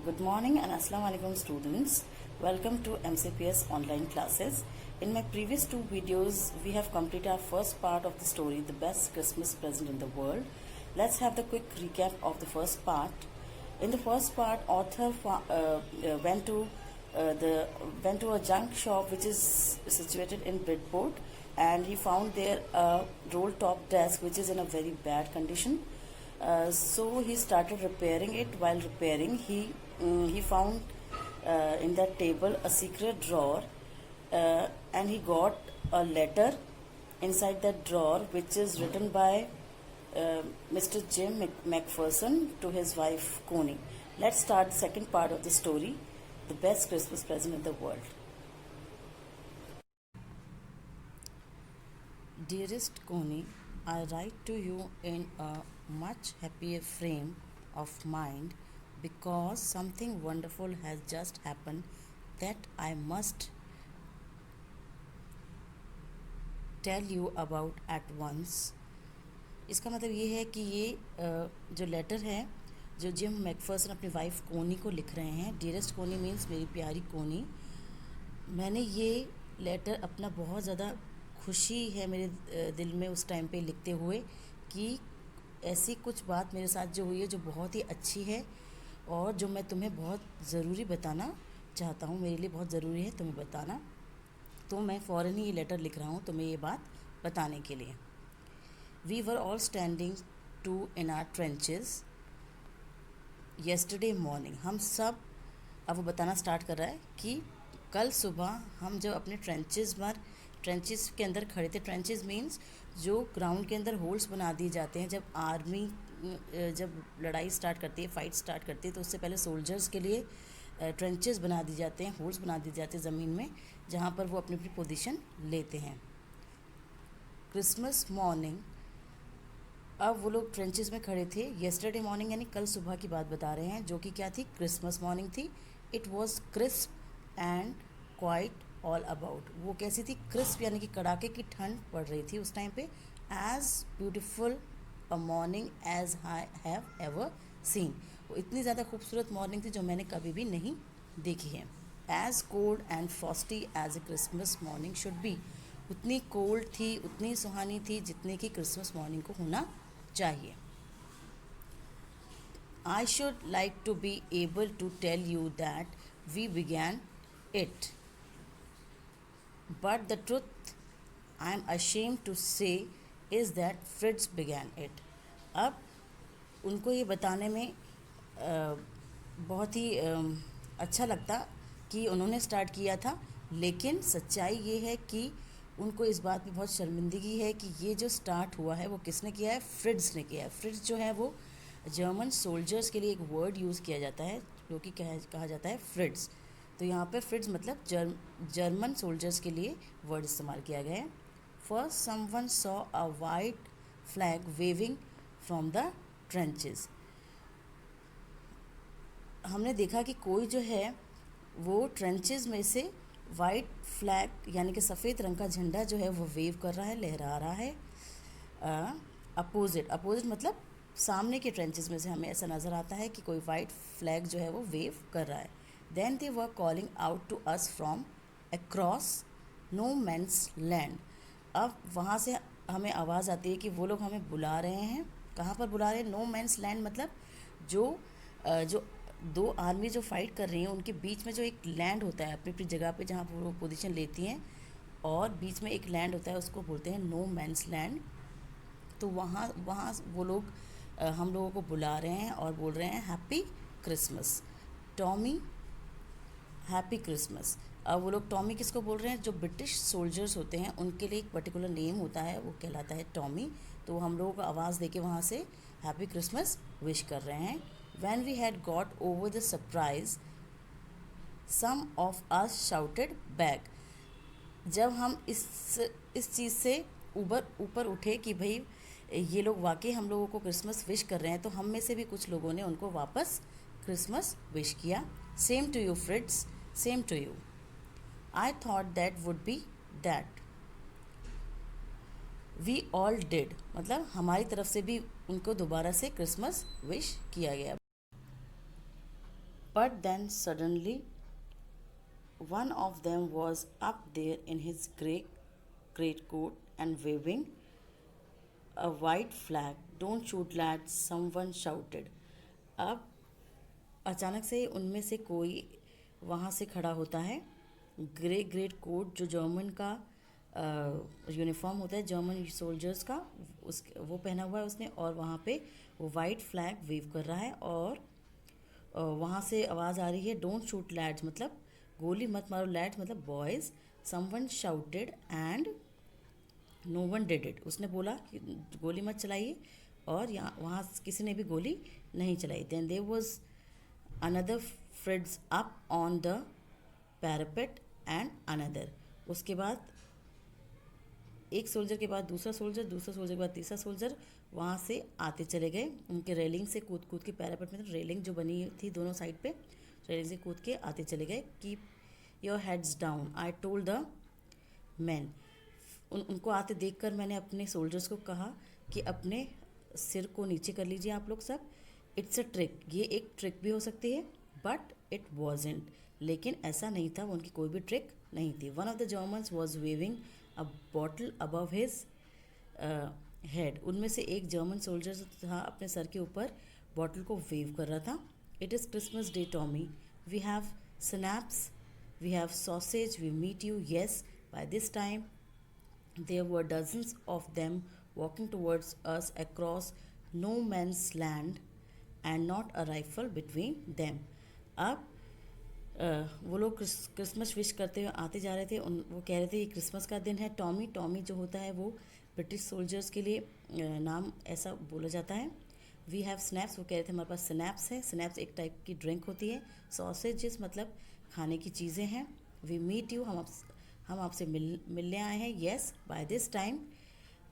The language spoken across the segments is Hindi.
Good morning and Assalamu alaikum students. Welcome to MCPS online classes. In my previous two videos, we have completed our first part of the story, The Best Christmas Present in the World. Let's have the quick recap of the first part. In the first part, author went to a junk shop which is situated in Bridport, and he found there a roll-top desk which is in a very bad condition. So he started repairing it. While repairing, he found in that table a secret drawer, and he got a letter inside that drawer which is written by Mr. Jim McPherson to his wife Connie. Let's start the second part of the story, The Best Christmas Present in the World. Dearest Connie, I write to you in a much happier frame of mind because something wonderful has just happened that I must tell you about at once. इसका मतलब ये है कि ये जो लेटर है जो जिम मैकफर्सन अपनी वाइफ कोनी को लिख रहे हैं. डियरेस्ट कोनी मीन्स मेरी प्यारी कोनी. मैंने ये लेटर अपना बहुत ज़्यादा खुशी है मेरे दिल में उस टाइम पे लिखते हुए कि ऐसी कुछ बात मेरे साथ जो हुई है जो बहुत ही अच्छी है और जो मैं तुम्हें बहुत ज़रूरी बताना चाहता हूँ. मेरे लिए बहुत ज़रूरी है तुम्हें बताना, तो मैं फ़ौरन ही ये लेटर लिख रहा हूँ तुम्हें ये बात बताने के लिए. We were all standing to in our trenches yesterday morning. हम सब, अब वो बताना स्टार्ट कर रहा है कि कल सुबह हम जब अपने ट्रेंचेस के अंदर खड़े थे. ट्रेंचेस मीन्स जो ग्राउंड के अंदर होल्स बना दिए जाते हैं जब आर्मी जब लड़ाई स्टार्ट करती है, फाइट स्टार्ट करती है, तो उससे पहले सोल्जर्स के लिए ट्रेंचेस बना दिए जाते हैं, होल्स बना दिए जाते हैं ज़मीन में, जहाँ पर वो अपनी अपनी पोजीशन लेते हैं. क्रिसमस मॉर्निंग, अब वो लोग ट्रेंचेस में खड़े थे. येस्टरडे मॉर्निंग यानी कल सुबह की बात बता रहे हैं, जो कि क्या थी, क्रिसमस मॉर्निंग थी. It was crisp and quite all about. वो कैसी थी, क्रिस्प यानी कि कड़ाके की ठंड पड़ रही थी उस टाइम पे. As beautiful a morning as I have ever seen. वो इतनी ज़्यादा खूबसूरत मॉर्निंग थी जो मैंने कभी भी नहीं देखी है. As cold and frosty as a Christmas morning should be. उतनी कोल्ड थी, उतनी सुहानी थी जितने की क्रिसमस मॉर्निंग को होना चाहिए. I should like to be able to tell you that we began it, but the truth I am ashamed to say is that Fritz began it. अब उनको ये बताने में बहुत ही अच्छा लगता कि उन्होंने स्टार्ट किया था, लेकिन सच्चाई ये है कि उनको इस बात पे बहुत शर्मिंदगी है कि ये जो स्टार्ट हुआ है वो किसने किया है, फ्रिट्ज़ ने किया है. फ्रिट्ज़ जो है वो जर्मन सोल्जर्स के लिए एक वर्ड यूज़ किया जाता है जो कि कहा जाता है फ्रिट्ज़. तो यहाँ पे फ्रिट्ज़ मतलब जर्मन सोल्जर्स के लिए वर्ड इस्तेमाल किया गया है. First someone saw a white flag waving from the trenches. हमने देखा कि कोई जो है वो ट्रेंचेस में से वाइट फ्लैग यानी कि सफ़ेद रंग का झंडा जो है वो वेव कर रहा है, लहरा रहा है. अपोजिट मतलब सामने के ट्रेंचेस में से हमें ऐसा नज़र आता है कि कोई वाइट फ्लैग जो है वो वेव कर रहा है. Then they were calling out to us from across no man's land. अब वहाँ से हमें आवाज़ आती है कि वो लोग हमें बुला रहे हैं. कहाँ पर बुला रहे हैं, नो मैंस लैंड मतलब जो दो आर्मी जो फाइट कर रही हैं उनके बीच में जो एक लैंड होता है अपनी अपनी जगह पे जहाँ वो पोजीशन लेती हैं, और बीच में एक लैंड होता है, उसको बोलते हैं नो मैंस लैंड. तो वहाँ वो लोग हम लोगों को बुला रहे हैं और बोल रहे हैं happy Christmas Tommy, happy Christmas. अब वो लोग टॉमी किसको बोल रहे हैं, जो ब्रिटिश सोल्जर्स होते हैं उनके लिए एक पर्टिकुलर नेम होता है, वो कहलाता है टॉमी. तो हम लोगों को आवाज़ दे के वहाँ से हैप्पी क्रिसमस विश कर रहे हैं. When we had got over the surprise, some of us shouted back. जब हम इस चीज़ से ऊपर उठे कि भाई ये लोग वाकई हम लोगों को क्रिसमस विश कर रहे हैं, तो हम में से भी कुछ लोगों ने उनको वापस क्रिसमस विश किया. Same to you Fritz, same to you. I thought that would be that. We all did मतलब हमारी तरफ से भी उनको दोबारा से क्रिसमस विश किया गया. But then suddenly one of them was up there in his grey greatcoat and waving a white flag. Don't shoot lads, someone shouted. अब अचानक से उनमें से कोई वहाँ से खड़ा होता है. ग्रे ग्रेट कोट जो जर्मन का यूनिफॉर्म होता है जर्मन सोल्जर्स का, उस वो पहना हुआ है उसने, और वहाँ पे वो वाइट फ्लैग वेव कर रहा है. और वहाँ से आवाज़ आ रही है डोंट शूट लैड्स, मतलब गोली मत मारो, लैड्स मतलब boys. Someone shouted and no one did it. उसने बोला कि गोली मत चलाइए, और यहाँ वहाँ किसी ने भी गोली नहीं चलाई. Then there was another Fritz up on the parapet and another. उसके बाद एक सोल्जर के बाद दूसरा सोल्जर, दूसरा सोल्जर के बाद तीसरा सोल्जर वहाँ से आते चले गए. उनके रेलिंग से कूद कूद के, पैरापेट में तो रेलिंग जो बनी थी दोनों साइड पे, रेलिंग से कूद के आते चले गए. Keep your heads down I told the man. उनको आते देखकर मैंने अपने सोल्जर्स को कहा कि अपने सिर को नीचे कर लीजिए आप लोग सब. इट्स अ ट्रिक, ये एक ट्रिक भी हो सकती है. बट इट वॉजेंट, लेकिन ऐसा नहीं था, वो उनकी कोई भी ट्रिक नहीं थी. One of the Germans was waving a bottle above his head. उनमें से एक जर्मन सोल्जर था अपने सर के ऊपर बॉटल को वेव कर रहा था. It is Christmas day Tommy, we have schnapps, we have sausage, we meet you. Yes, by this time there were dozens of them walking towards us across no man's land and not a rifle between them. अब वो लोग क्रिसमस विश करते हुए आते जा रहे थे. वो कह रहे थे ये क्रिसमस का दिन है. टॉमी, टॉमी जो होता है वो ब्रिटिश सोल्जर्स के लिए नाम ऐसा बोला जाता है. वी हैव स्नैप्स, वो कह रहे थे हमारे पास स्नैप्स है. स्नैप्स एक टाइप की ड्रिंक होती है. सॉसेजेस मतलब खाने की चीज़ें हैं. वी मीट यू, हम आपसे मिलने आए हैं. Yes, by this time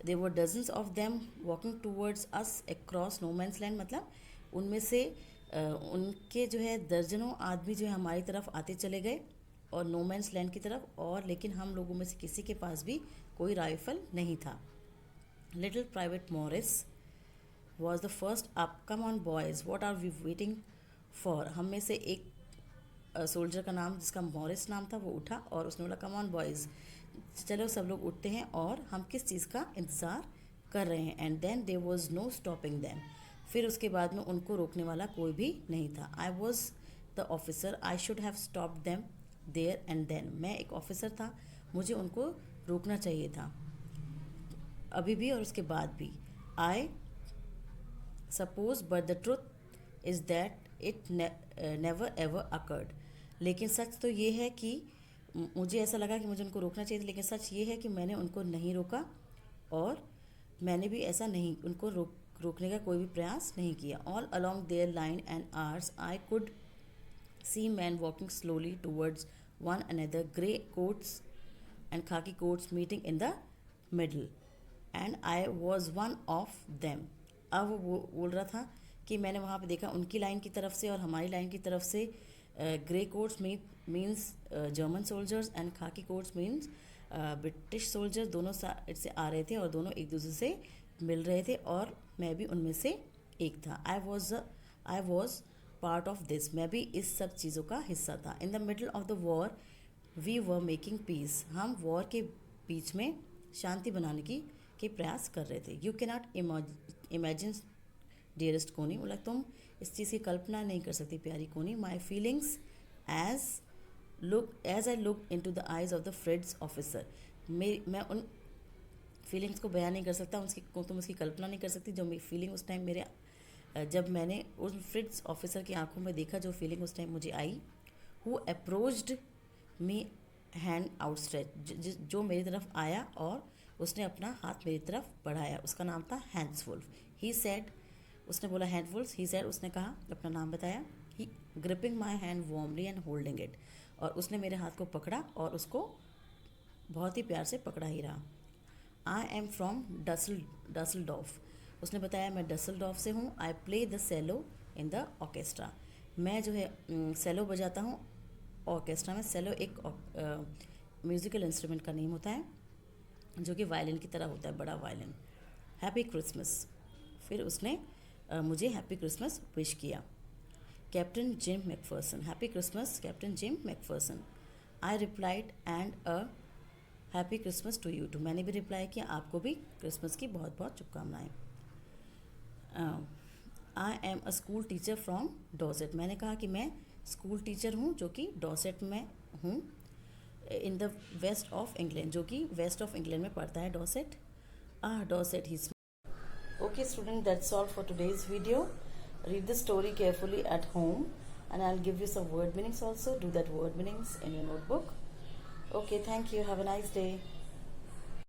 there were dozens of them walking towards us across no man's land, मतलब उनमें से उनके जो है दर्जनों आदमी जो है हमारी तरफ आते चले गए और नो मैंस लैंड की तरफ. और लेकिन हम लोगों में से किसी के पास भी कोई राइफल नहीं था. Little private Morris was the first up. Come on boys, what are we waiting for. हम में से एक सोल्जर का नाम जिसका मॉरिस नाम था वो उठा और उसने बोला कम ऑन बॉयज़, चलो सब लोग उठते हैं और हम किस चीज़ का इंतज़ार कर रहे हैं. And then there was no stopping them. फिर उसके बाद में उनको रोकने वाला कोई भी नहीं था. I was the officer, I should have stop them there and then. मैं एक ऑफिसर था, मुझे उनको रोकना चाहिए था अभी भी और उसके बाद भी. I suppose but the truth is that it never ever occurred. लेकिन सच तो ये है कि मुझे ऐसा लगा कि मुझे उनको रोकना चाहिए था, लेकिन सच ये है कि मैंने उनको नहीं रोका और मैंने भी ऐसा नहीं उनको रोकने का कोई भी प्रयास नहीं किया. All along their line and ours I could see man walking slowly towards one another, grey coats and khaki coats meeting in the middle and I was one of them. अब वो बोल रहा था कि मैंने वहाँ पे देखा उनकी लाइन की तरफ से और हमारी लाइन की तरफ से grey quotes means German soldiers and khaki quotes means British soldiers. दोनों साइड से आ रहे थे और दोनों एक दूसरे से मिल रहे थे और मैं भी उनमें से एक था. I was part of this, मैं भी इस सब चीज़ों का हिस्सा था. In the middle of the war we were making peace, हम वॉर के बीच में शांति बनाने के प्रयास कर रहे थे. You can not imagine dearest कोनी, बोला तुम इस चीज़ की कल्पना नहीं कर सकती प्यारी Connie. My feelings as I look into the eyes of the Fritz officer. मैं उन फीलिंग्स को बयान नहीं कर सकता, तुम उसकी कल्पना नहीं कर सकती जो मेरी फीलिंग उस टाइम मेरे जब मैंने उस फ्रिड्स ऑफिसर की आंखों में देखा, जो फीलिंग उस टाइम मुझे आई. Who approached me hand outstretch, जो मेरी तरफ आया और उसने अपना हाथ मेरी तरफ बढ़ाया. उसका नाम था हैंड्सवुल्फ. ही सेड, उसने बोला हैंडवुल्फ. ही सेड, उसने कहा, अपना नाम बताया. He gripping my hand warmly and holding it, और उसने मेरे हाथ को पकड़ा और उसको बहुत ही प्यार से पकड़ा ही रहा. आई एम फ्रॉम डसलडॉर्फ, उसने बताया मैं डसलडॉर्फ से हूँ. I play the cello in the orchestra, मैं जो है सेलो बजाता हूँ ऑर्केस्ट्रा में. सेलो एक म्यूज़िकल इंस्ट्रूमेंट का नेम होता है जो कि वायलिन की तरह होता है, बड़ा वायलिन. Happy Christmas. फिर उसने मुझे हैप्पी क्रिसमस विश किया. Captain Jim McPherson. Happy Christmas, Captain Jim McPherson. I replied, and a happy Christmas to you too. मैंने भी रिप्लाई किया, आपको भी क्रिसमस की बहुत बहुत शुभकामनाएं. I am a school teacher from Dorset. मैंने कहा कि मैं स्कूल टीचर हूँ जो कि डॉसेट में हूँ, in the west of England, जो कि वेस्ट ऑफ इंग्लैंड में पड़ता है डॉसेट. डॉसेट ही. Okay student, that's all for today's video. Read the story carefully at home and I'll give you some word meanings also. Do that word meanings in your notebook. Okay, thank you. Have a nice day.